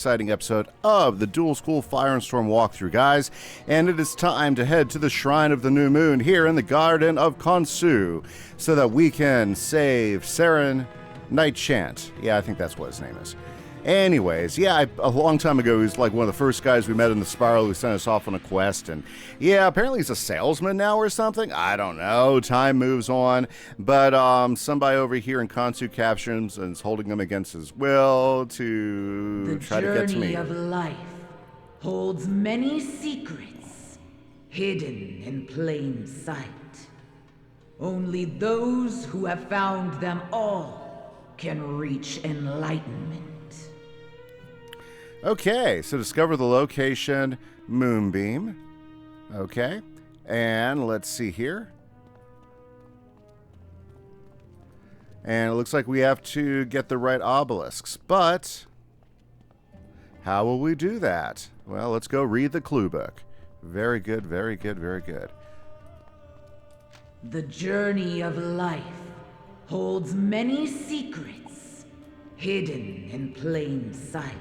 Exciting episode of the Dual School Fire and Storm walkthrough, guys, and it is time to head to the Shrine of the New Moon here in the Garden of Khonsu so that we can save Saren Nightchant. Yeah, I think that's what his name is. Anyways, yeah, a long time ago, he was like one of the first guys we met in the Spiral who sent us off on a quest, and yeah, apparently he's a salesman now or something. I don't know. Time moves on, but somebody over here in Khonsu captures him and is holding him against his will to try to get to me. The journey of life holds many secrets hidden in plain sight. Only those who have found them all can reach enlightenment. Okay, so discover the location, Moonbeam. Okay, and let's see here. And it looks like we have to get the right obelisks, but how will we do that? Well, let's go read the clue book. Very good, very good, very good. The journey of life holds many secrets hidden in plain sight.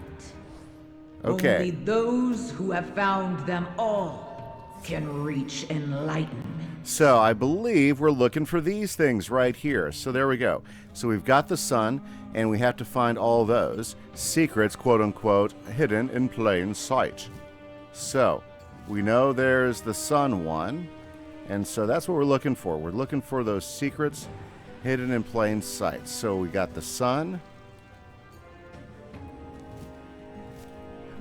Okay. Only those who have found them all can reach enlightenment. So I believe we're looking for these things right here. So there we go. So we've got the sun, and we have to find all those secrets, quote unquote, hidden in plain sight. So we know there's the sun one, and so that's what we're looking for. We're looking for those secrets hidden in plain sight. So we got the sun,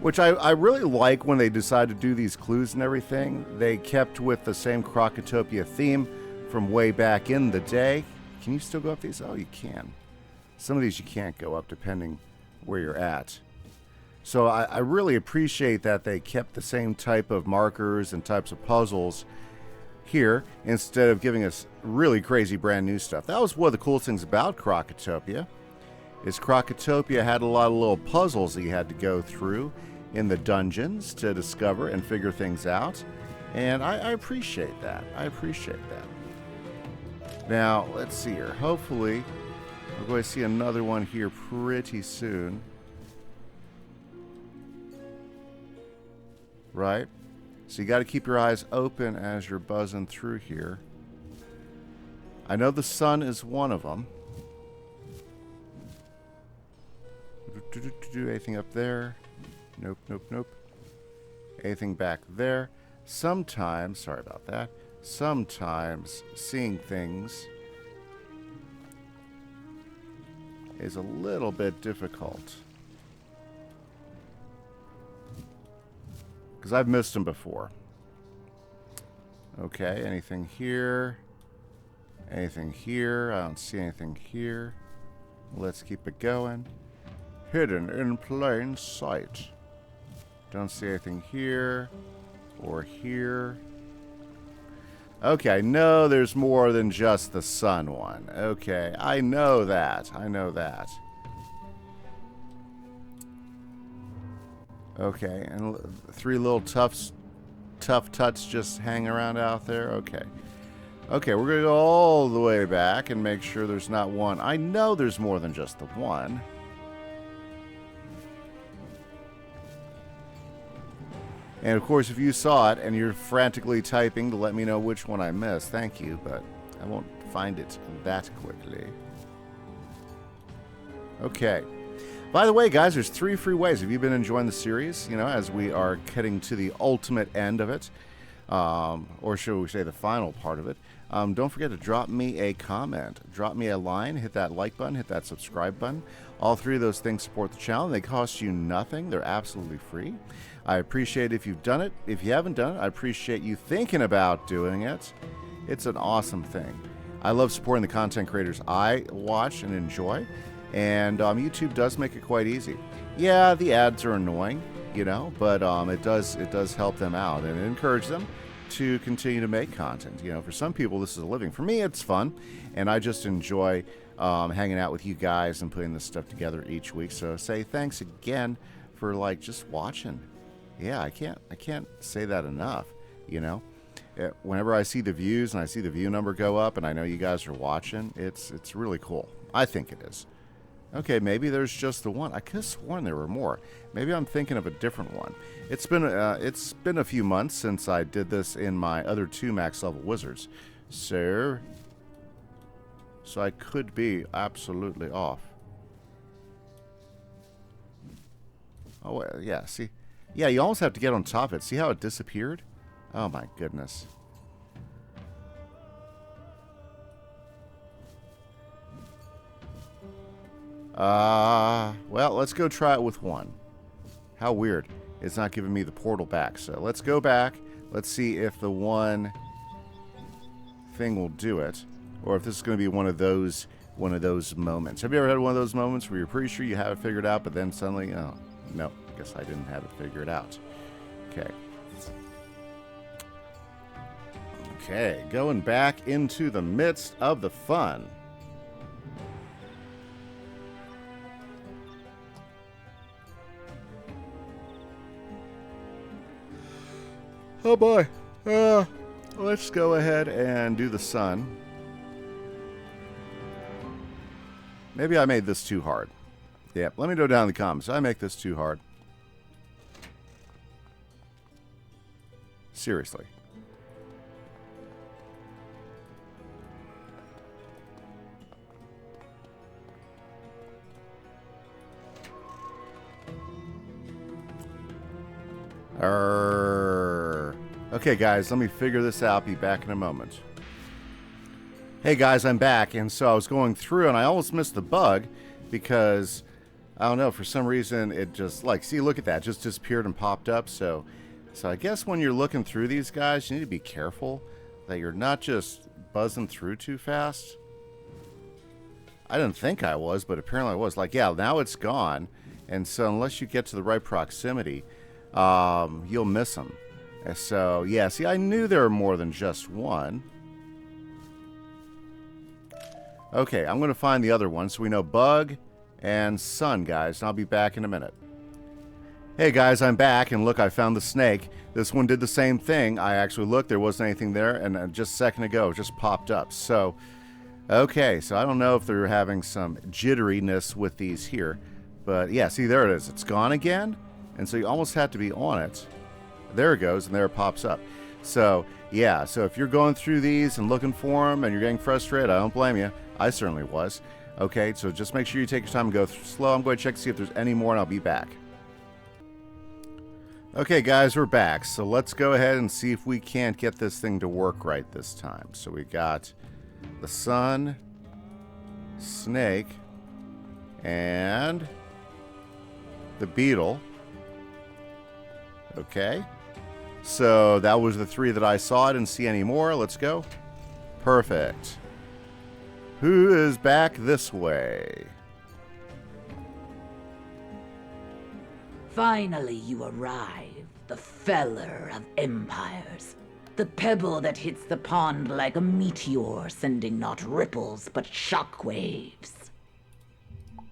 which I really like when they decide to do these clues and everything. They kept with the same Krokotopia theme from way back in the day. Can you still go up these? Oh, you can. Some of these you can't go up depending where you're at. So I really appreciate that they kept the same type of markers and types of puzzles here instead of giving us really crazy brand new stuff. That was one of the coolest things about Krokotopia. Is Krokotopia had a lot of little puzzles that you had to go through in the dungeons to discover and figure things out. And I appreciate that. I appreciate that. Now, let's see here. Hopefully, we're going to see another one here pretty soon. Right? So you got to keep your eyes open as you're buzzing through here. I know the sun is one of them. Do anything up there? Nope, nope, nope. Anything back there? Sometimes, sorry about that, sometimes seeing things is a little bit difficult. Because I've missed them before. Okay, anything here? Anything here? I don't see anything here. Let's keep it going. Hidden in plain sight. Don't see anything here or here. Okay, I know there's more than just the sun one. Okay, I know that. I know that. Okay, and three little tough tuts just hang around out there. Okay. Okay, we're going to go all the way back and make sure there's not one. I know there's more than just the one. And of course, if you saw it and you're frantically typing to let me know which one I missed, thank you, but I won't find it that quickly. Okay. By the way, guys, there's 3 free ways. Have you been enjoying the series, as we are heading to the ultimate end of it, or should we say the final part of it? Don't forget to drop me a comment. Drop me a line, hit that like button, hit that subscribe button. All 3 of those things support the channel. They cost you nothing. They're absolutely free. I appreciate if you've done it. If you haven't done it, I appreciate you thinking about doing it. It's an awesome thing. I love supporting the content creators I watch and enjoy, and YouTube does make it quite easy. Yeah, the ads are annoying, but it does help them out and encourage them to continue to make content. For some people, this is a living. For me, it's fun, and I just enjoy hanging out with you guys and putting this stuff together each week. So say thanks again for just watching. Yeah, I can't say that enough. Whenever I see the views and I see the view number go up, and I know you guys are watching, it's really cool. I think it is. Okay, maybe there's just the one. I could have sworn there were more. Maybe I'm thinking of a different one. It's been a few months since I did this in my other 2 max level wizards. So I could be absolutely off. Oh, yeah, see? Yeah, you almost have to get on top of it. See how it disappeared? Oh, my goodness. Well, let's go try it with 1. How weird. It's not giving me the portal back. So let's go back. Let's see if the 1 thing will do it. Or if this is going to be one of those moments. Have you ever had one of those moments where you're pretty sure you have it figured out, but then suddenly, oh, no, guess I didn't have it figured out. Okay. Okay, going back into the midst of the fun. Oh boy. Let's go ahead and do the sun. Maybe I made this too hard. Yeah, let me know down in the comments. Did I make this too hard? Seriously. Okay, guys, let me figure this out. Be back in a moment. Hey, guys, I'm back. And so I was going through, and I almost missed the bug because, I don't know, for some reason, it just, like, see, look at that. Just disappeared and popped up. So I guess when you're looking through these guys, you need to be careful that you're not just buzzing through too fast. I didn't think I was, but apparently I was. Like, yeah, now it's gone. And so unless you get to the right proximity, you'll miss them. And so, yeah, see, I knew there were more than just one. Okay, I'm going to find the other one. So we know bug and sun, guys. And I'll be back in a minute. Hey, guys, I'm back. And look, I found the snake. This one did the same thing. I actually looked. There wasn't anything there. And just a second ago, it just popped up. So, okay. So I don't know if they're having some jitteriness with these here. But, yeah, see, there it is. It's gone again. And so you almost have to be on it. There it goes, and there it pops up. So, yeah, so if you're going through these and looking for them and you're getting frustrated, I don't blame you. I certainly was. Okay, so just make sure you take your time and go slow. I'm going to check to see if there's any more, and I'll be back. Okay, guys, we're back. So let's go ahead and see if we can't get this thing to work right this time. So we got the sun, snake, and the beetle. Okay. So that was the 3 that I saw. I didn't see any more. Let's go. Perfect. Who is back this way? Finally you arrive, the feller of empires. The pebble that hits the pond like a meteor, sending not ripples but shockwaves.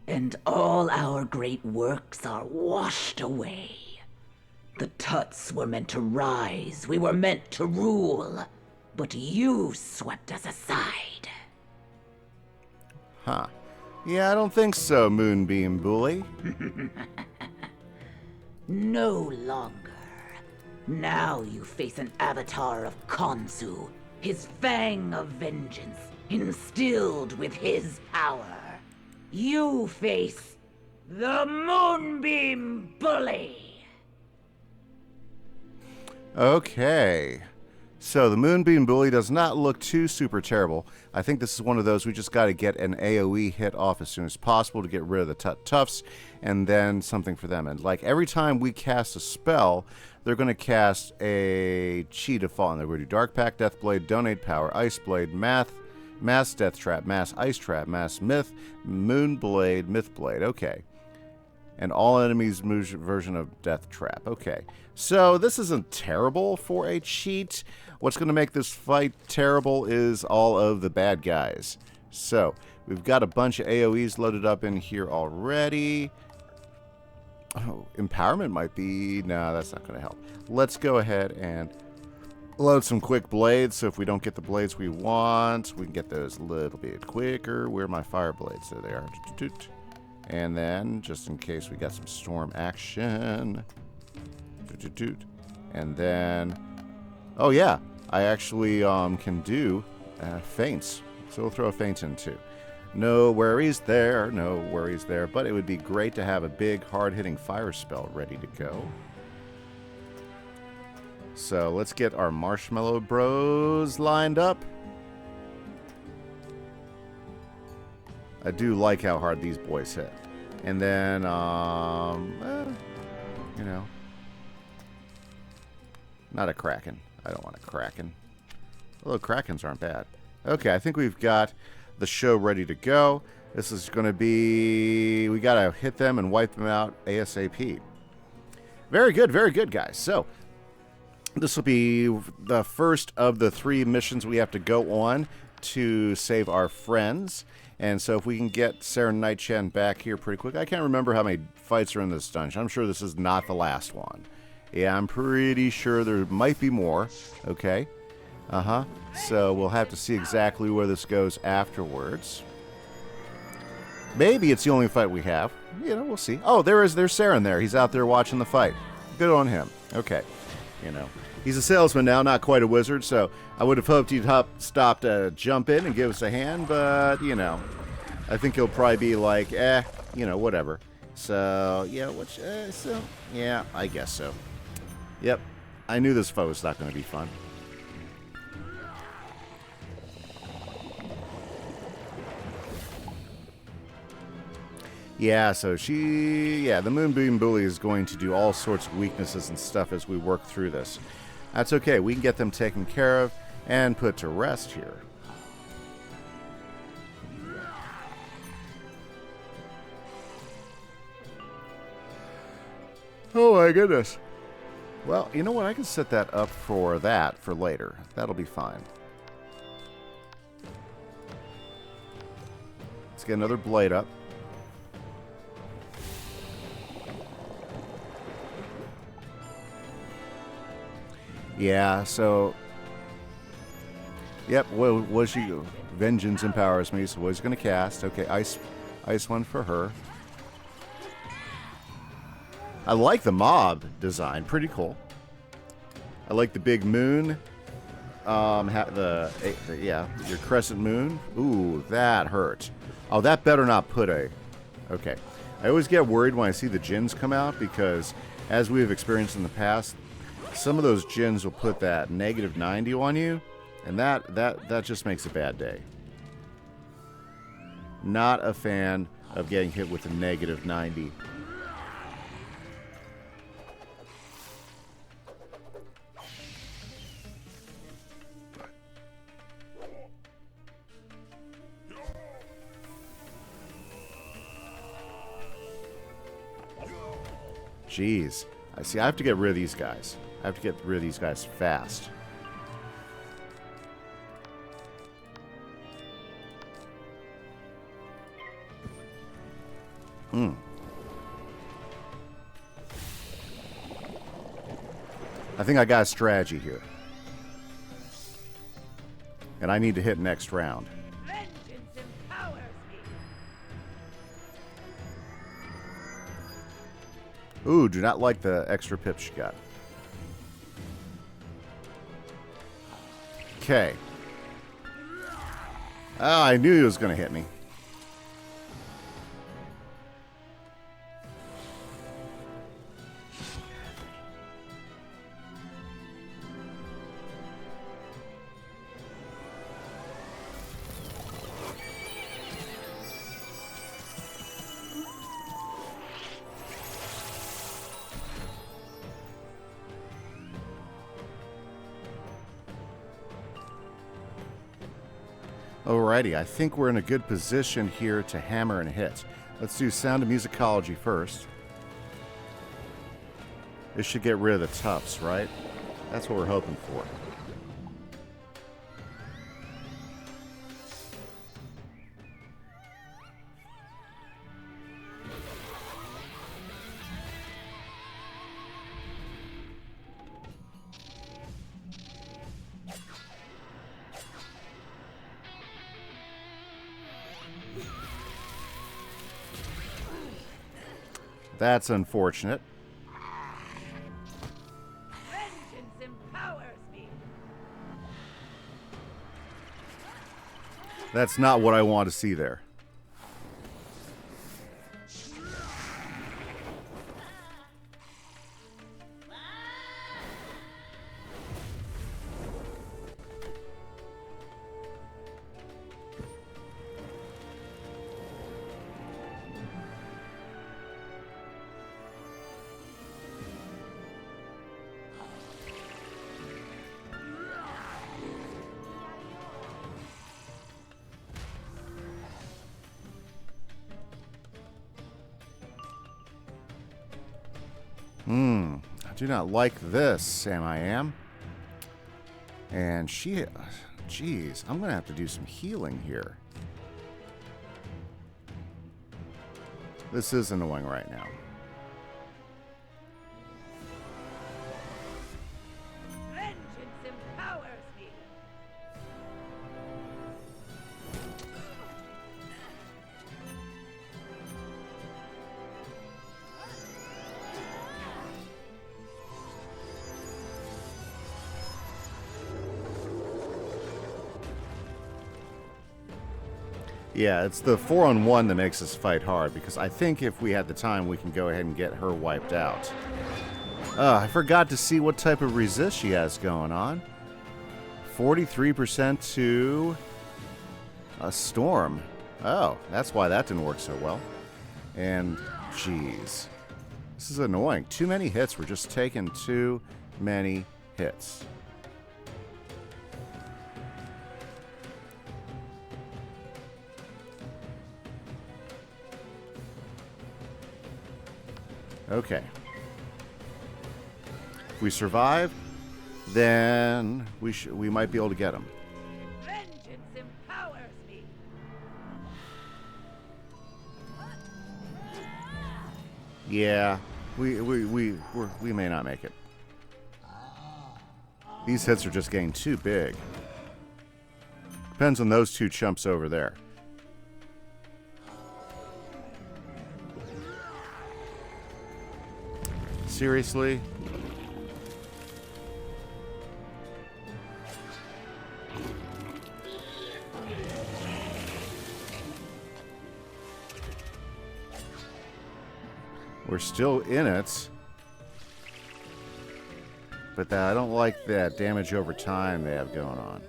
And all our great works are washed away. The Tuts were meant to rise, we were meant to rule, but you swept us aside. Huh. Yeah, I don't think so, Moonbeam Bully. No longer. Now you face an avatar of Khonsu, his fang of vengeance, instilled with his power. You face the Moonbeam Bully. Okay. So the Moonbeam Bully does not look too super terrible. I think this is one of those we just got to get an AoE hit off as soon as possible to get rid of the Tufts, and then something for them. And like every time we cast a spell, they're going to cast a Chi to fall. And they're going to do Dark Pact, Death Blade, Donate Power, Ice Blade, Mass Death Trap, Mass Ice Trap, Mass Myth, Moon Blade, Myth Blade. Okay. And all enemies' version of Death Trap. Okay. So this isn't terrible for a cheat. What's going to make this fight terrible is all of the bad guys. So we've got a bunch of AoEs loaded up in here already. Oh, empowerment might be... No, that's not going to help. Let's go ahead and load some quick blades. So if we don't get the blades we want, we can get those a little bit quicker. Where are my fire blades? There they are. And then, just in case we got some storm action. And then, oh yeah, I actually can do feints. So we'll throw a feint in too. No worries there, no worries there. But it would be great to have a big, hard-hitting fire spell ready to go. So let's get our Marshmallow Bros lined up. I do like how hard these boys hit. And then, you know, not a Kraken. I don't want a Kraken. Although Krakens aren't bad. Okay, I think we've got the show ready to go. This is going to be... We got to hit them and wipe them out ASAP. Very good, guys. So, this will be the first of the 3 missions we have to go on to save our friends. And so if we can get Sarah Nightchen back here pretty quick. I can't remember how many fights are in this dungeon. I'm sure this is not the last one. Yeah, I'm pretty sure there might be more. Okay. So we'll have to see exactly where this goes afterwards. Maybe it's the only fight we have. You know, we'll see. Oh, there's Saren there. He's out there watching the fight. Good on him. Okay. You know, he's a salesman now, not quite a wizard, so I would have hoped he'd stop to jump in and give us a hand, but, you know, I think he'll probably be like, you know, whatever. So, yeah, yeah, I guess so. Yep. I knew this foe was not going to be fun. Yeah, so the Moonbeam Bully is going to do all sorts of weaknesses and stuff as we work through this. That's okay. We can get them taken care of and put to rest here. Oh my goodness. Well, you know what? I can set that up for later. That'll be fine. Let's get another blade up. Yeah, so... Yep, what she... Vengeance empowers me, so what he's going to cast. Okay, ice one for her. I like the mob design. Pretty cool. I like the big moon. Yeah, your crescent moon. Ooh, that hurt. Oh, that better not put a... Okay. I always get worried when I see the djinns come out because, as we have experienced in the past, some of those djinns will put that -90 on you, and that just makes a bad day. Not a fan of getting hit with a -90. Jeez. I see. I have to get rid of these guys. I have to get rid of these guys fast. I think I got a strategy here. And I need to hit next round. Vengeance empowers me. Ooh, do not like the extra pips she got. Okay. Oh, I knew he was going to hit me. Alrighty, I think we're in a good position here to hammer and hit. Let's do Sound of Musicology first. This should get rid of the tufts, right? That's what we're hoping for. That's unfortunate. Vengeance empowers me. That's not what I want to see there. I do not like this, Sam I am. And she... Jeez, I'm going to have to do some healing here. This is annoying right now. Vengeance empowers me. Yeah, it's the 4-on-1 that makes this fight hard, because I think if we had the time, we can go ahead and get her wiped out. I forgot to see what type of resist she has going on. 43% to a storm. Oh, that's why that didn't work so well. And, jeez. This is annoying. Too many hits. We're just taking too many hits. Okay. If we survive, then we might be able to get him. Vengeance empowers me. Yeah, we may not make it. These hits are just getting too big. Depends on those two chumps over there. Seriously? We're still in it. But I don't like that damage over time they have going on.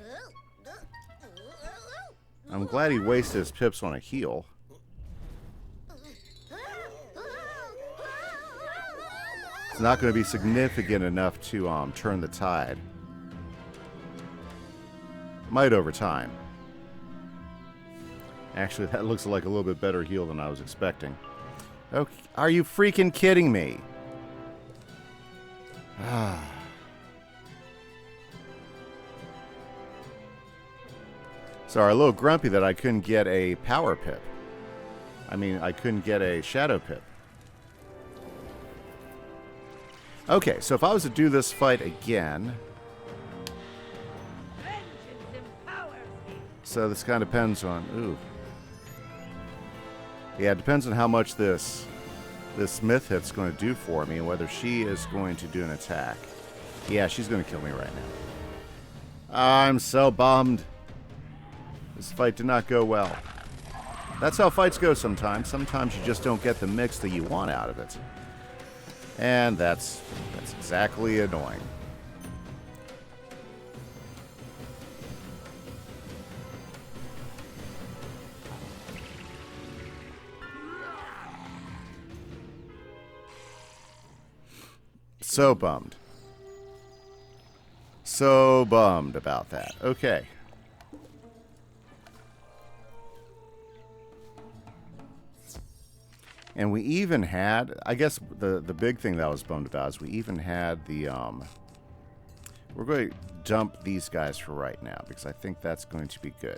I'm glad he wasted his pips on a heal. It's not going to be significant enough to turn the tide. Might over time. Actually, that looks like a little bit better heal than I was expecting. Okay, are you freaking kidding me? Sorry, a little grumpy that I couldn't get a power pip. I mean, I couldn't get a shadow pip. Okay, so if I was to do this fight again... So this kind of depends on... Ooh. Yeah, it depends on how much this Smith hit's going to do for me and whether she is going to do an attack. Yeah, she's going to kill me right now. I'm so bummed. This fight did not go well. That's how fights go sometimes. Sometimes you just don't get the mix that you want out of it. And that's exactly annoying. So bummed. So bummed about that. Okay. And we even had, I guess the big thing that I was bummed about is we even had the, we're going to dump these guys for right now because I think that's going to be good.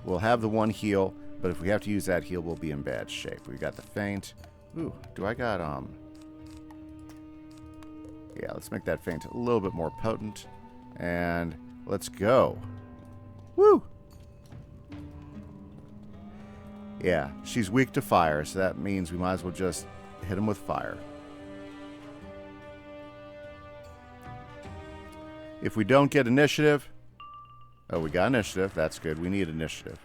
We'll have the one heal, but if we have to use that heal, we'll be in bad shape. We got the feint. Ooh, do I got, yeah, let's make that feint a little bit more potent. And let's go. Woo! Yeah, she's weak to fire, so that means we might as well just hit him with fire. If we don't get initiative... Oh, we got initiative. That's good. We need initiative.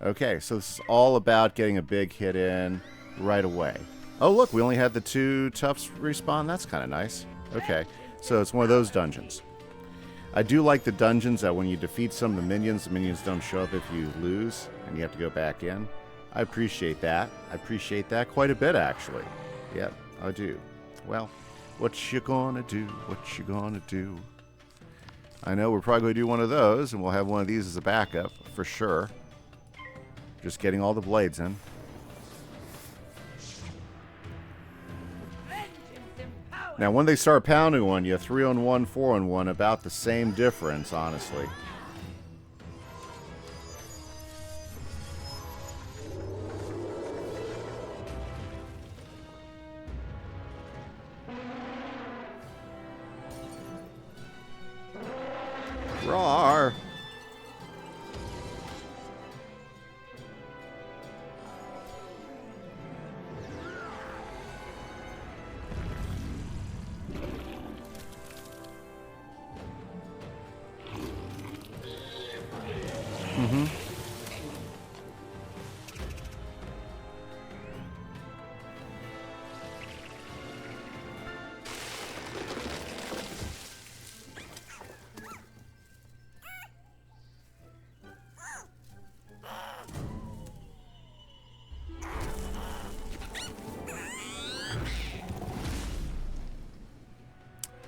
Okay, so this is all about getting a big hit in right away. Oh, look, we only had the 2 toughs respawn. That's kind of nice. Okay, so it's one of those dungeons. I do like the dungeons that when you defeat some of the minions don't show up if you lose, and you have to go back in. I appreciate that. I appreciate that quite a bit, actually. Yep, I do. Well, what you gonna do? What you gonna do? I know we're probably going to do one of those, and we'll have one of these as a backup, for sure. Just getting all the blades in. Now, when they start pounding on you, 3-on-1, 4-on-1, about the same difference, honestly. Roar!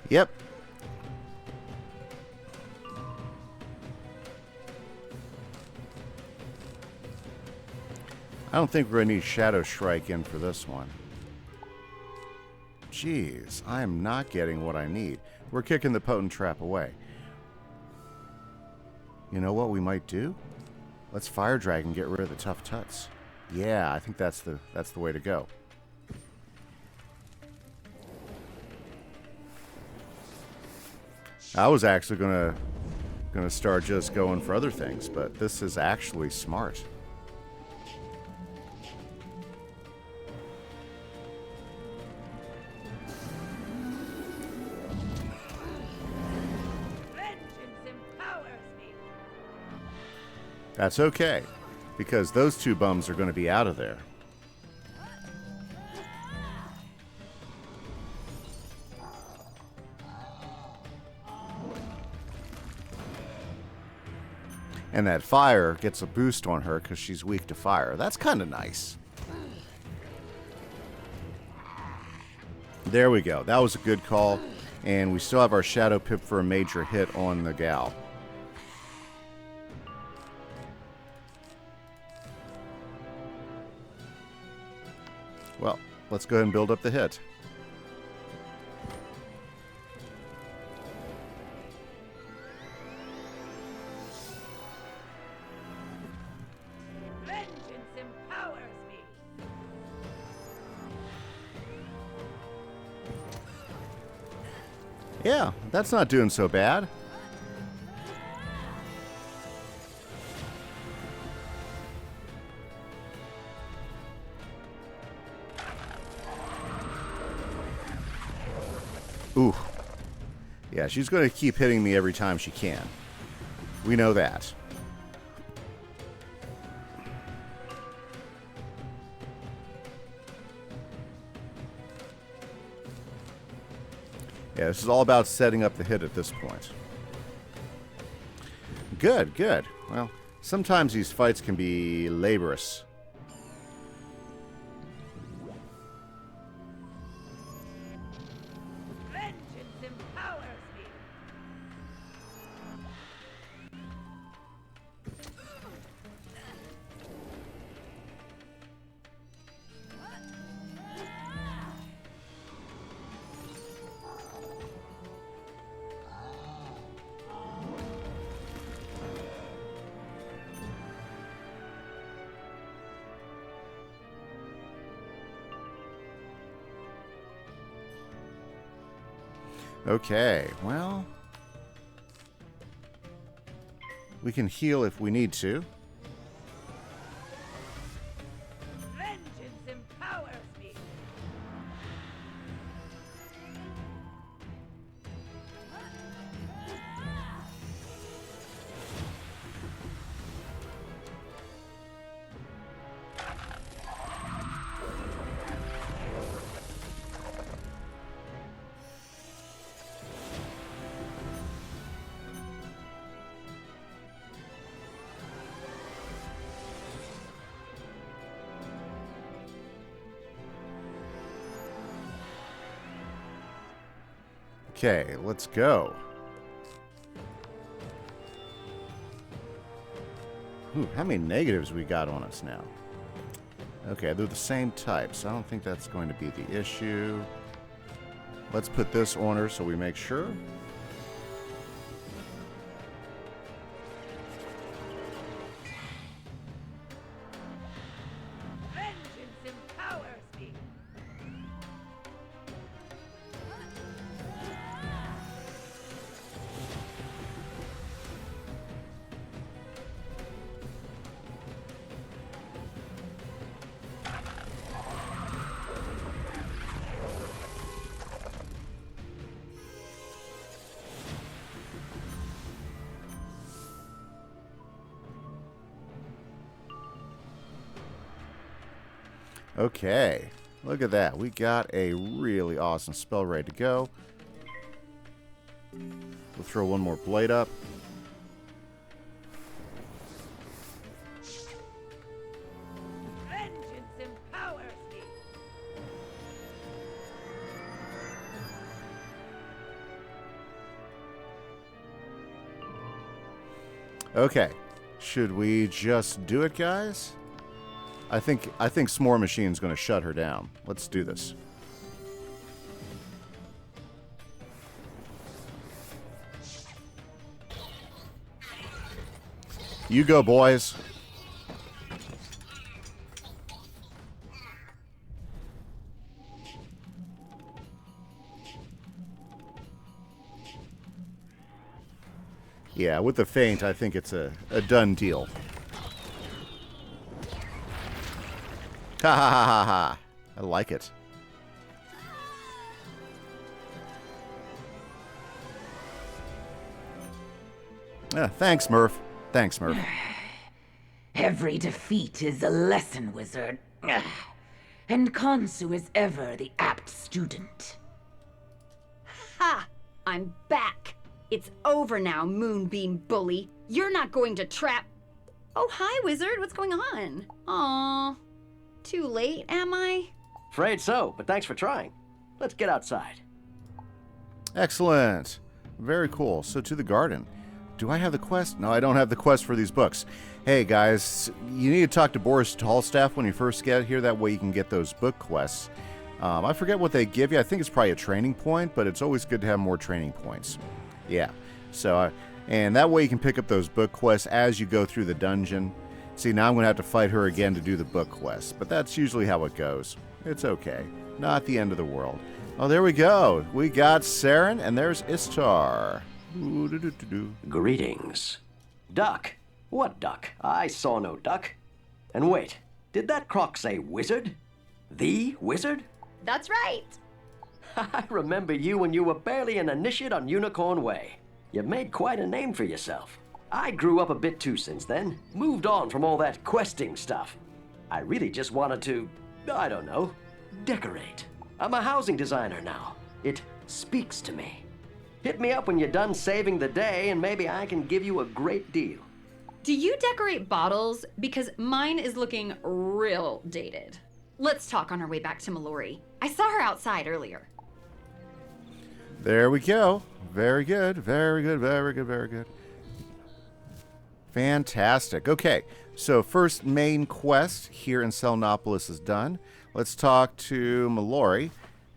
Yep. I don't think we're going to need Shadow Strike in for this one. Jeez, I am not getting what I need. We're kicking the potent trap away. You know what we might do? Let's Fire Dragon get rid of the tough tuts. Yeah, I think that's the way to go. I was actually gonna start just going for other things, but this is actually smart. That's okay, because those 2 bums are going to be out of there. And that fire gets a boost on her because she's weak to fire. That's kind of nice. There we go. That was a good call. And we still have our Shadow Pip for a major hit on the gal. Well, let's go ahead and build up the hit. Yeah, that's not doing so bad. Ooh. Yeah, she's going to keep hitting me every time she can. We know that. Yeah, this is all about setting up the hit at this point. Good, good. Well, sometimes these fights can be laborious. Okay, well, we can heal if we need to. Okay, let's go. Ooh, how many negatives we got on us now? Okay, they're the same type, so I don't think that's going to be the issue. Let's put this on her so we make sure. Vengeance empowers me. Okay, look at that. We got a really awesome spell ready to go. We'll throw one more blade up. Vengeance empowers me. Okay, should we just do it, guys? I think S'more Machine's going to shut her down. Let's do this. You go, boys. Yeah, with the feint, I think it's a done deal. Ha ha ha ha ha. I like it. Thanks, Murph. Thanks, Murph. Every defeat is a lesson, wizard. And Khonsu is ever the apt student. Ha! I'm back. It's over now, Moonbeam bully. You're not going to trap... Oh, hi, wizard. What's going on? Aw. Too late, am I? Afraid so, but thanks for trying. Let's get outside. Excellent. Very cool. So to the garden. Do I have the quest? No, I don't have the quest for these books. Hey, guys, you need to talk to Boris Tallstaff when you first get here. That way you can get those book quests. I forget what they give you. I think it's probably a training point, but it's always good to have more training points. Yeah. So, and that way you can pick up those book quests as you go through the dungeon. See, now I'm going to have to fight her again to do the book quests, but that's usually how it goes. It's okay. Not the end of the world. Oh, there we go. We got Saren, and there's Istar. Greetings. Duck? What duck? I saw no duck. And wait, did that croc say wizard? The wizard? That's right. I remember you when you were barely an initiate on Unicorn Way. You've made quite a name for yourself. I grew up a bit too since then. Moved on from all that questing stuff. I really just wanted to, I don't know, decorate. I'm a housing designer now. It speaks to me. Hit me up when you're done saving the day and maybe I can give you a great deal. Do you decorate bottles? Because mine is looking real dated. Let's talk on our way back to Mallory. I saw her outside earlier. There we go. Very good. Very good. Very good. Very good. Fantastic. Okay, so first main quest here in Selenopolis is done. Let's talk to Mallory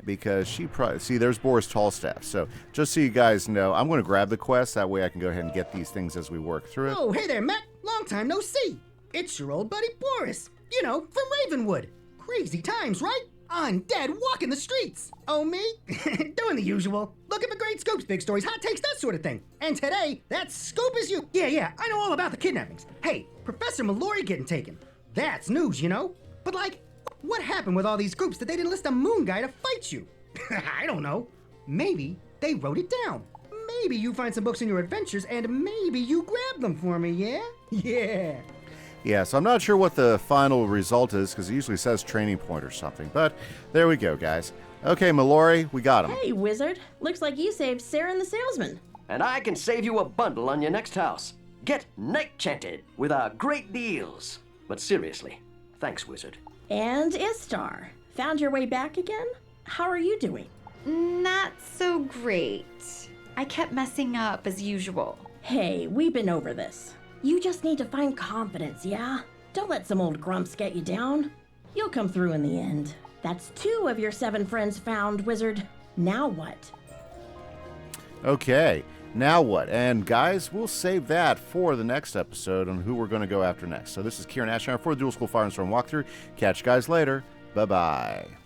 because she probably... See, there's Boris Tallstaff. So just so you guys know, I'm going to grab the quest. That way I can go ahead and get these things as we work through it. Oh, hey there, Matt. Long time no see. It's your old buddy Boris. You know, from Ravenwood. Crazy times, right? I'm dead walking the streets. Oh, me? Doing the usual. Looking for great scoops, big stories, hot takes, that sort of thing. And today, that scoop is you. Yeah, I know all about the kidnappings. Hey, Professor Mallory getting taken. That's news, you know? But like, what happened with all these groups that they didn't list a moon guy to fight you? I don't know. Maybe they wrote it down. Maybe you find some books in your adventures and maybe you grab them for me, yeah? Yeah. Yeah, so I'm not sure what the final result is because it usually says training point or something. But there we go, guys. Okay, Mallory, we got him. Hey, wizard. Looks like you saved Saren the salesman. And I can save you a bundle on your next house. Get night-chanted with our great deals. But seriously, thanks, wizard. And Istar. Found your way back again? How are you doing? Not so great. I kept messing up as usual. Hey, we've been over this. You just need to find confidence, yeah? Don't let some old grumps get you down. You'll come through in the end. That's 2 of your 7 friends found, Wizard. Now what? Okay, now what? And guys, we'll save that for the next episode on who we're going to go after next. So this is Kieran Ashner for the Dual School Fire and Storm Walkthrough. Catch you guys later. Bye-bye.